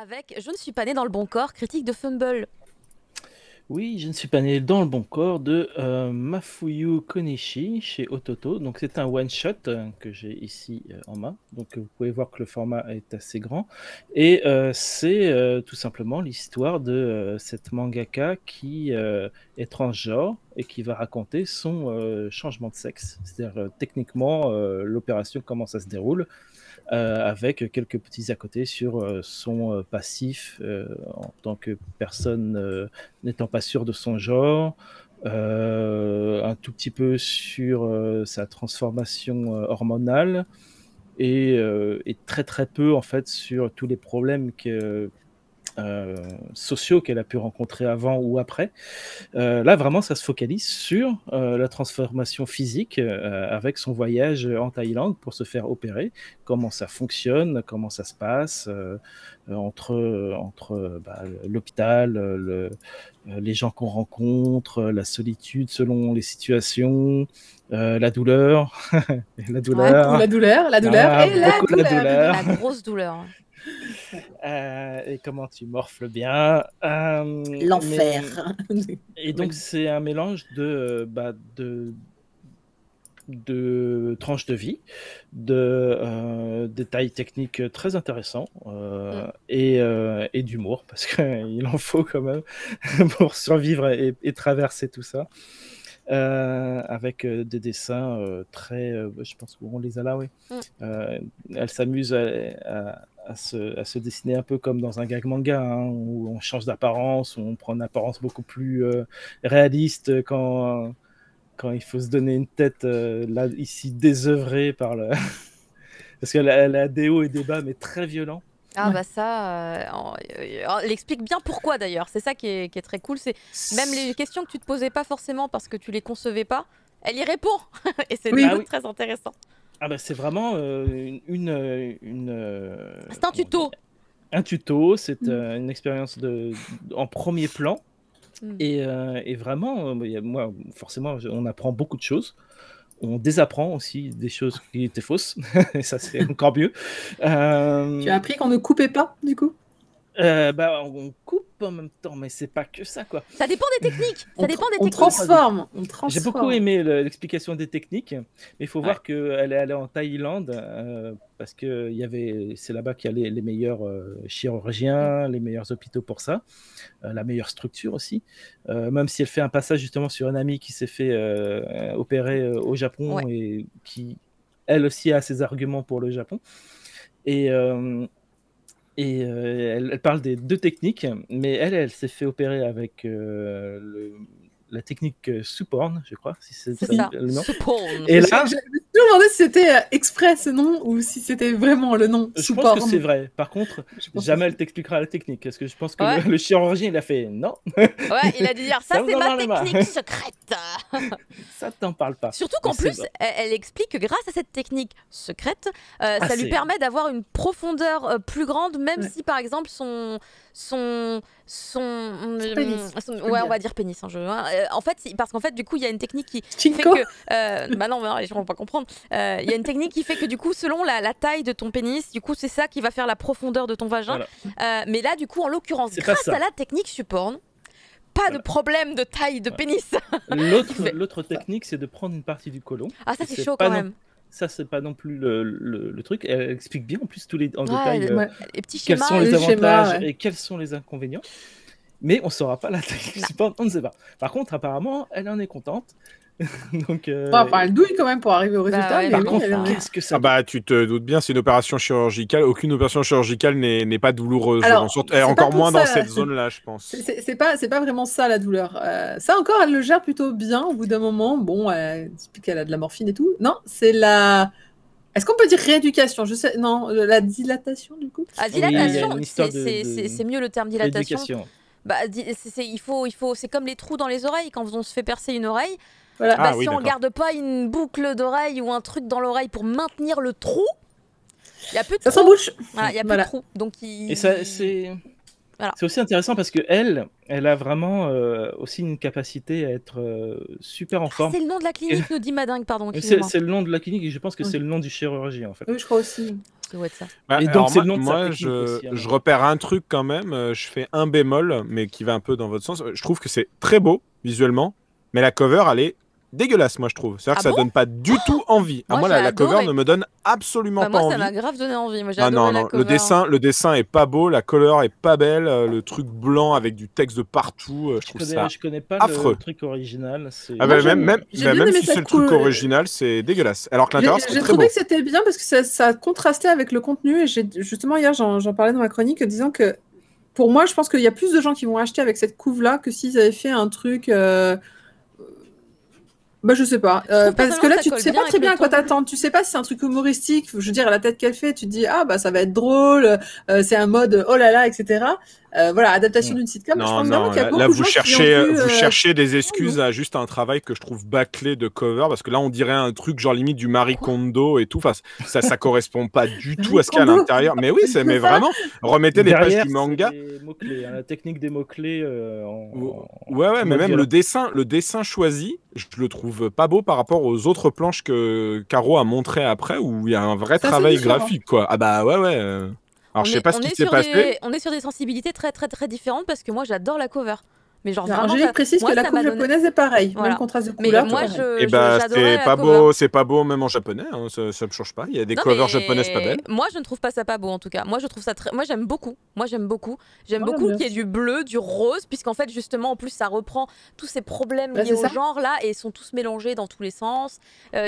avec Je ne suis pas né dans le bon corps, critique de Fumble. Oui, je ne suis pas né dans le bon corps de Mafuyu Konishi chez Ototo. Donc c'est un one-shot que j'ai ici en main. Donc vous pouvez voir que le format est assez grand. Et c'est tout simplement l'histoire de cette mangaka qui est transgenre et qui va raconter son changement de sexe. C'est-à-dire techniquement l'opération, comment ça se déroule. Avec quelques petits à côté sur son passif en tant que personne n'étant pas sûre de son genre, un tout petit peu sur sa transformation hormonale et très très peu en fait sur tous les problèmes sociaux qu'elle a pu rencontrer avant ou après. Là, vraiment, ça se focalise sur la transformation physique avec son voyage en Thaïlande pour se faire opérer, comment ça fonctionne, comment ça se passe entre l'hôpital, les gens qu'on rencontre, la solitude selon les situations, la douleur, la douleur, la douleur et la douleur. La grosse douleur. Et comment tu morfles bien. L'enfer. Et donc, c'est un mélange de tranches de vie, de détails techniques très intéressants et d'humour, parce qu'il en faut quand même pour survivre et traverser tout ça. Avec des dessins très... je pense qu'on les a là, oui. Elle s'amuse à se dessiner un peu comme dans un gag manga, hein, où on change d'apparence, où on prend une apparence beaucoup plus réaliste quand il faut se donner une tête là, ici, désœuvrée par le... Parce qu'elle a des hauts et des bas, mais très violents. Ah bah ça, elle explique bien pourquoi d'ailleurs, c'est ça qui est très cool, c'est même les questions que tu te posais pas forcément parce que tu les concevais pas, elle y répond et c'est très intéressant. Ah bah c'est vraiment c'est un tuto. Un tuto, c'est une expérience en premier plan et vraiment, moi forcément on apprend beaucoup de choses. On désapprend aussi des choses qui étaient fausses, et ça c'est encore mieux. Tu as appris qu'on ne coupait pas, du coup on coupe en même temps, mais c'est pas que ça, quoi. Ça dépend des techniques. On transforme. J'ai beaucoup aimé l'explication des techniques, mais il faut voir qu'elle est allée en Thaïlande parce que c'est là-bas qu'il y a les meilleurs chirurgiens, les meilleurs hôpitaux pour ça, la meilleure structure aussi. Même si elle fait un passage justement sur un ami qui s'est fait opérer au Japon et qui, elle aussi, a ses arguments pour le Japon. Et elle parle des deux techniques, mais elle s'est fait opérer avec la technique Suporn, je crois, si c'est ça le nom. Suporn. Et là, je me suis toujours demandé si c'était exprès ce nom ou si c'était vraiment le nom. Je pense que c'est vrai. Par contre, jamais elle t'expliquera la technique, parce que je pense que le chirurgien, il a fait non. Ouais, il a dit ça c'est ma technique secrète. Ça t'en parle pas. Surtout qu'en plus, elle explique que grâce à cette technique secrète, ça lui permet d'avoir une profondeur plus grande, même si par exemple son pénis, on va dire pénis en fait parce qu'en fait du coup il y a une technique qui fait que bah non les gens vont pas comprendre, il y a une technique qui fait que du coup selon la taille de ton pénis, du coup c'est ça qui va faire la profondeur de ton vagin, mais là du coup en l'occurrence grâce à la technique Suporn, pas de problème de taille de pénis. L'autre technique, c'est de prendre une partie du côlon. Ah ça c'est chaud quand même. Ça, c'est pas non plus le truc. Elle explique bien en plus tous les détails les petits quels schémas, sont les avantages et quels sont les inconvénients. Mais on ne saura pas la technique. On ne sait pas. Par contre, apparemment, elle en est contente. Donc, elle douille quand même pour arriver au résultat. Par contre, qu'est-ce que ça tu te doutes bien, c'est une opération chirurgicale. Aucune opération chirurgicale n'est pas douloureuse. Encore moins dans cette zone-là, je pense. C'est pas vraiment ça la douleur. Ça encore, elle le gère plutôt bien au bout d'un moment. Bon, elle explique qu'elle a de la morphine et tout. Non, c'est la... Est-ce qu'on peut dire rééducation? Je sais, non, la dilatation du coup. Ah, dilatation, c'est mieux le terme dilatation. Bah, c'est comme les trous dans les oreilles quand on se fait percer une oreille. Voilà. Si on ne garde pas une boucle d'oreille ou un truc dans l'oreille pour maintenir le trou, il y a plus de trou. Ça s'embouche. Voilà, il y a plus de trou. Donc Et ça, c'est aussi intéressant parce que elle a vraiment aussi une capacité à être super en forme. C'est le nom de la clinique, nous dit Madingue, pardon. C'est le nom de la clinique et je pense que c'est le nom du chirurgien en fait. Oui, je crois aussi. Ça doit être ça. Bah, Et donc, alors c'est le nom de sa moi technique aussi, alors. je repère un truc quand même. Je fais un bémol, mais qui va un peu dans votre sens. Je trouve que c'est très beau visuellement, mais la cover, elle est dégueulasse, moi je trouve. C'est-à-dire Ah que ça bon donne pas du tout envie. Moi, Moi, j'ai la cover adoré. ne me donne absolument Bah, pas moi, ça envie. m'a grave donné envie. Moi, j'ai Ah non, adoré la non, cover. le dessin est pas beau, la couleur est pas belle, le truc blanc avec du texte de partout, je trouve ça Je connais pas affreux. le truc original. Ah Moi, bah, j'ai même bien même aimé si c'est cette le truc couleur. original, c'est dégueulasse. Alors que l'intérieur, c'est J'ai très beau. trouvé que c'était bien parce que ça contrastait avec le contenu. Et justement, hier, j'en parlais dans ma chronique, disant que pour moi, je pense qu'il y a plus de gens qui vont acheter avec cette couve-là que s'ils avaient fait un truc. Bah, je sais pas. trouve Parce que là, personnellement, ça tu colle sais bien pas très avec bien le à quoi ton. t'attendre. Tu sais pas si c'est un truc humoristique. Je veux dire, à la tête qu'elle fait, tu te dis, ah, bah, ça va être drôle, c'est un mode oh là là, etc. Voilà, adaptation d'une sitcom. Je Non, pense vraiment non, qu'il y a beaucoup là de vous gens qui ont cherchez, vu, vous cherchez des non. excuses à juste un travail que je trouve bâclé de cover, parce que là on dirait un truc genre limite du Marie Kondo et tout, enfin, ça correspond pas du tout Marie à ce qu'il y a à Kondo. l'intérieur, mais oui, mais vraiment, remettez les pages Derrière, du c'est manga. les mots-clés, hein, la technique des mots-clets Ouais, mais mode même violent. le dessin choisi, je le trouve pas beau par rapport aux autres planches que Caro a montré après, où il y a un vrai C'est assez travail différent. graphique, quoi. Ah bah ouais. Alors je sais pas ce qui s'est passé. On est sur des sensibilités très très très différentes parce que moi j'adore la cover. Mais genre Alors, vraiment, Angélique précise moi, que la ça couve m'a donné- japonaise est pareil, Voilà. même contraste de Mais couleur. moi, tout pareil. Et bah j'adorais la c'est pas cover. beau, c'est pas beau même en japonais, hein, ça me change pas. Il y a des Non, covers mais japonaises pas belles. Moi, je ne trouve pas ça pas beau en tout cas. Moi, je trouve ça très. Moi, j'aime beaucoup. J'aime beaucoup j'aime qu'il y bien. ait du bleu, du rose, puisqu'en fait, justement, en plus, ça reprend tous ces problèmes Bah, liés c'est au ça. genre là et ils sont tous mélangés dans tous les sens.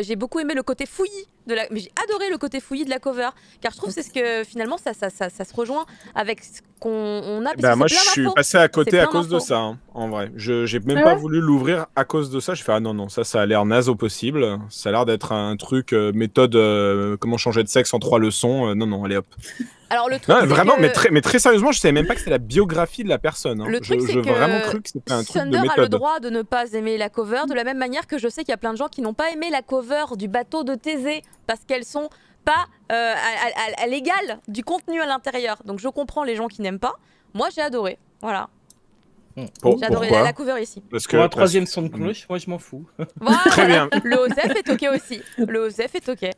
J'ai beaucoup aimé le côté fouillis de la. Mais j'ai adoré le côté fouillis de la cover, car je trouve que c'est ce que finalement ça se rejoint avec ce qu'on a. parce Bah que moi c'est je plein suis d'infos. passé à côté C'est à plein cause de d'infos. ça, hein, en vrai. J'ai même Ah pas ouais voulu l'ouvrir à cause de ça. Je fais ah non, ça a l'air naze au possible. Ça a l'air d'être un truc méthode comment changer de sexe en 3 leçons. Non, allez hop. Alors le truc, Non, c'est vraiment, que... mais très sérieusement, je savais même pas que c'était la biographie de la personne. Hein. Le truc, c'est je que vraiment cru que c'était un truc de Thunder a le méthode. droit de ne pas aimer la cover, de la même manière que je sais qu'il y a plein de gens qui n'ont pas aimé la cover du bateau de Thésée parce qu'elles sont pas à l'égal du contenu à l'intérieur. Donc je comprends les gens qui n'aiment pas. Moi, j'ai adoré. Voilà. J'ai adoré Pourquoi la cover ici. Parce que Pour un troisième son de cloche, moi je m'en fous. Voilà. Très bien. Le OSF est ok aussi. Le OSF est ok.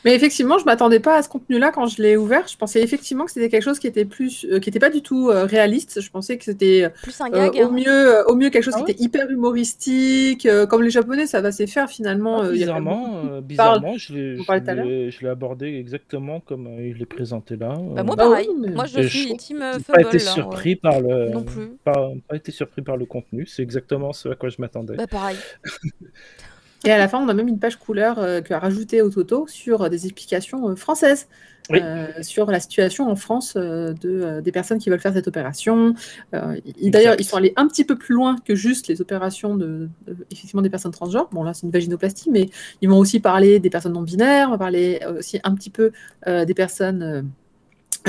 Mais effectivement, je m'attendais pas à ce contenu-là quand je l'ai ouvert. Je pensais effectivement que c'était quelque chose qui était plus, qui était pas du tout réaliste. Je pensais que c'était Plus un gag. au mieux quelque chose Ah qui ouais était hyper humoristique, comme les Japonais, ça va se faire finalement. Il y a quand même beaucoup Bizarrement, on parlait tout à l'heure. je l'ai abordé exactement comme il est présenté là. Bah, moi, Bah pareil. ouais, mais- Moi, je Et suis je team J'ai Fumble. pas été là, surpris par le. Non plus. Pas été surpris par le contenu. C'est exactement ce à quoi je m'attendais. Bah, pareil. Et à la fin, on a même une page couleur qu'a rajoutée au Toto sur des explications françaises. Oui. Sur la situation en France des personnes qui veulent faire cette opération. Exact. D'ailleurs, ils sont allés un petit peu plus loin que juste les opérations effectivement des personnes transgenres. Bon, là, c'est une vaginoplastie, mais ils vont aussi parler des personnes non binaires, on va parler aussi un petit peu des personnes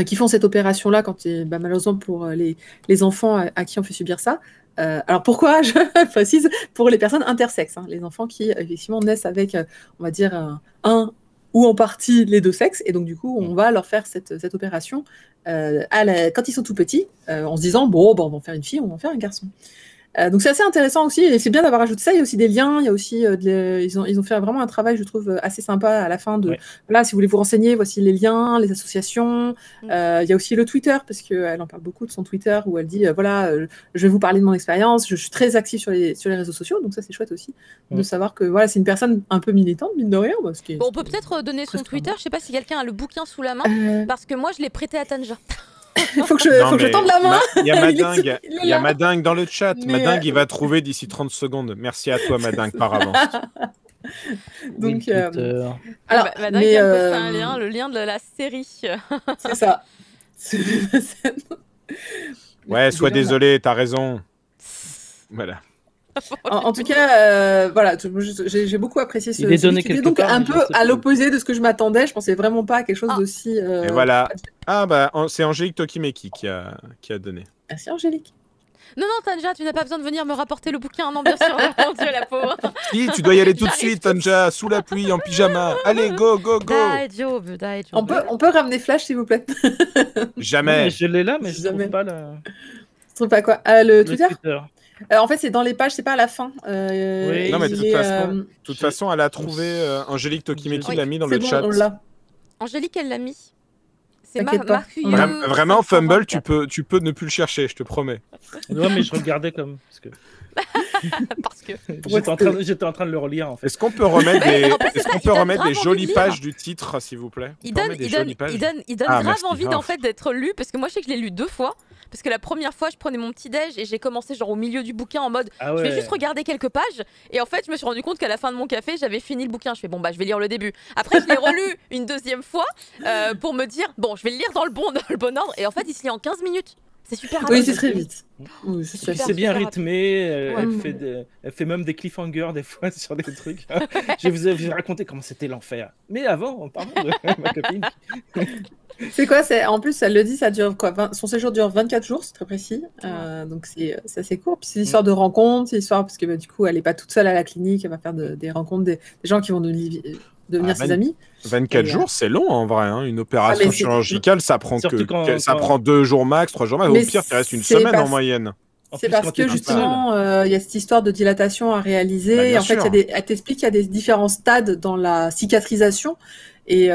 qui font cette opération-là quand malheureusement pour les enfants à qui on fait subir ça. Alors pourquoi je précise pour les personnes intersexes, hein, les enfants qui effectivement naissent avec, on va dire, un ou en partie les deux sexes, et donc du coup on va leur faire cette opération quand ils sont tout petits, en se disant bon, on va en faire une fille, on va en faire un garçon. Donc c'est assez intéressant aussi, et c'est bien d'avoir ajouté ça. Il y a aussi des liens, il y a aussi ils ont fait vraiment un travail, je trouve, assez sympa à la fin de voilà, si vous voulez vous renseigner, voici les liens, les associations. Il y a aussi le Twitter, parce qu'elle en parle beaucoup de son Twitter, où elle dit voilà, je vais vous parler de mon expérience, je suis très active sur les réseaux sociaux, donc ça c'est chouette aussi de savoir que voilà, c'est une personne un peu militante, mine de rien. Bon, on peut peut-être donner son Twitter, je sais pas si quelqu'un a le bouquin sous la main, parce que moi je l'ai prêté à Tanja. Il faut que je tende la main. Il y a Madingue dans le chat. Madingue, il va trouver d'ici 30 secondes. Merci à toi, Madingue, par avance. Donc, alors, Madingue vient de poster un lien, le lien de la série. C'est ça. Ouais, sois désolé, t'as raison. Voilà. En tout cas, voilà, j'ai beaucoup apprécié ce film. Donc un peu à l'opposé de ce que je m'attendais. Je pensais vraiment pas à quelque chose d'aussi. Et voilà. Ah bah c'est Angélique Tokimeki qui a donné. Merci Angélique. Non, Tanja, tu n'as pas besoin de venir me rapporter le bouquin. Non, bien sûr, mon Dieu, la pauvre. Si, tu dois y aller tout de suite, Tanja, sous la pluie, en pyjama. Allez, go. On peut ramener Flash, s'il vous plaît. Jamais. Oui, je l'ai là, mais je trouve pas la. Tu trouves pas quoi le Twitter. En fait, c'est dans les pages, c'est pas à la fin. Oui. Non, mais de toute façon, elle a trouvé Angélique Tokimeki l'a mis dans le chat. Angélique, elle l'a mis. C'est T'inquiète pas. Mafuyu. Vraiment, Fumble, 524. tu peux ne plus le chercher, je te promets. Non, mais je regardais comme. Parce que Parce que. j'étais en train de le relire en fait. Est-ce qu'on peut remettre des, En plus, c'est est-ce ça, qu'on il peut donne remettre des grave envie jolies de lire. pages du titre, s'il vous plaît? Il On peut donne, remettre des il donne, jolies pages. il donne Ah, grave merci. envie Ah. en fait d'être lu parce que moi je sais que je l'ai lu 2 fois parce que la première fois je prenais mon petit déj et j'ai commencé genre au milieu du bouquin en mode Ah je vais ouais. juste regarder quelques pages et en fait je me suis rendu compte qu'à la fin de mon café j'avais fini le bouquin. Je fais bon bah je vais lire le début. Après je l'ai relu une 2e fois pour me dire bon je vais le lire dans le bon ordre et en fait il se lit en 15 minutes. C'est super Oui, rapide. c'est très vite. Oui, c'est Super. super. C'est bien super rythmé, Ouais. elle fait même des cliffhangers des fois sur des trucs. Je vais vous raconter comment c'était l'enfer. Mais avant, pardon, ma copine. C'est quoi? En plus, elle le dit, ça dure quoi? Son séjour dure 24 jours, c'est très précis. Donc c'est assez court. Puis c'est l'histoire de rencontres, c'est l'histoire parce que du coup, elle est pas toute seule à la clinique, elle va faire des rencontres, des gens qui vont devenir ses amis. 24 Et, jours, c'est long en vrai. Hein. Une opération mais c'est- chirurgicale, ça prend Surtout ça quand- prend 2 jours max, 3 jours max. Mais Au pire, tu restes une c'est semaine en parce- moyenne. En C'est plus, parce quand t'es que tout justement, il y a cette histoire de dilatation à réaliser. Bah, bien En fait, sûr. elle t'explique qu'il y a des différents stades dans la cicatrisation. Et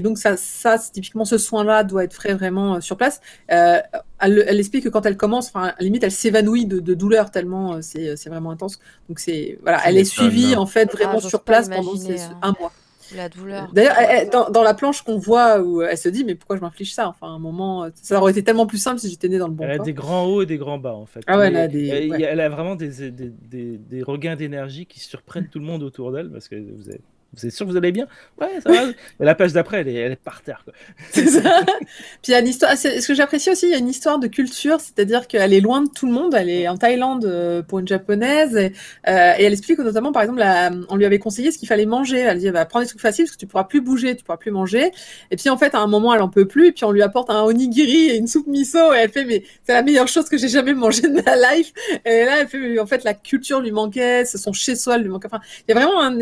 donc, ça c'est typiquement, ce soin-là doit être fait vraiment sur place. Elle explique que quand elle commence, enfin, à la limite, elle s'évanouit de douleur tellement c'est vraiment intense. Donc, voilà, Tu elle est m'étonnes. suivie en fait vraiment j'ose sur pas place pendant imaginer, 1 mois. La douleur. D'ailleurs, dans la planche qu'on voit où elle se dit, mais pourquoi je m'inflige ça? Enfin, à un moment, ça aurait été tellement plus simple si j'étais née dans le bon Elle a corps. des grands hauts et des grands bas en fait. Ah ouais, Mais, elle a des- ouais. elle a vraiment des regains d'énergie qui surprennent tout le monde autour d'elle parce que vous êtes sûr que vous allez bien? Ouais, ça va. Et la page d'après, elle est par terre. Quoi. C'est ça. Puis il y a une histoire, ce que j'apprécie aussi, il y a une histoire de culture, c'est-à-dire qu'elle est loin de tout le monde, elle est en Thaïlande pour une japonaise, et elle explique que notamment, par exemple, on lui avait conseillé ce qu'il fallait manger. Elle dit, bah, prends des trucs faciles parce que tu pourras plus bouger, tu pourras plus manger. Et puis en fait, à un moment, elle en peut plus, et puis on lui apporte un onigiri et une soupe miso, et elle fait, mais c'est la meilleure chose que j'ai jamais mangée de ma life. Et là, elle fait, mais en fait, la culture lui manquait, son chez-soi lui manquait. Enfin, il y a vraiment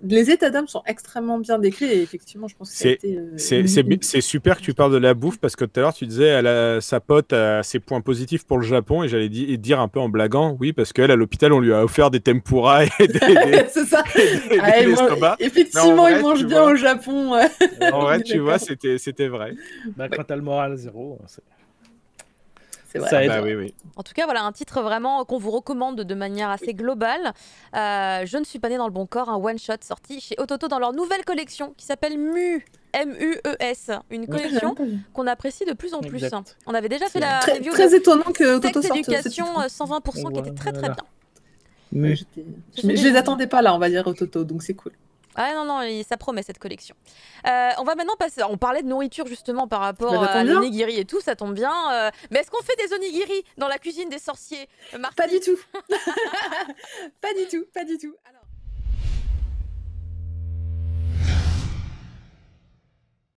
les états d'âme sont extrêmement bien décrits et effectivement, je pense que ça a été, c'est super que tu parles de la bouffe parce que tout à l'heure tu disais sa pote a ses points positifs pour le Japon et j'allais dire un peu en blaguant, oui, parce qu'elle à l'hôpital on lui a offert des tempura et c'est ça. des soba. Effectivement, vrai, ils mangent tu bien vois. au Japon. En vrai, On est tu vois, d'accord. c'était vrai. Bah, quand t'as le moral à zéro, C'est vrai. ça aide. Bah oui, oui. En tout cas, voilà un titre vraiment qu'on vous recommande de manière assez globale. Je ne suis pas née dans le bon corps, un one-shot sorti chez Ototo dans leur nouvelle collection qui s'appelle MUES. M-U-E-S. Une collection qu'on apprécie de plus en plus. Exact. On avait déjà fait la Très, review très de étonnant que Toto Sex sorte ce Education titre. 120% qui était très très Voilà. bien. Mais Je les attendais pas là, on va dire au Toto, donc c'est cool. Ah non, non, ça promet cette collection. On va maintenant passer. On parlait de nourriture justement par rapport Ça à tombe bien. l'onigiri et tout, ça tombe bien. Mais est-ce qu'on fait des onigiri dans la cuisine des sorciers, Martine? Pas du tout. Pas du tout, pas du tout. Alors...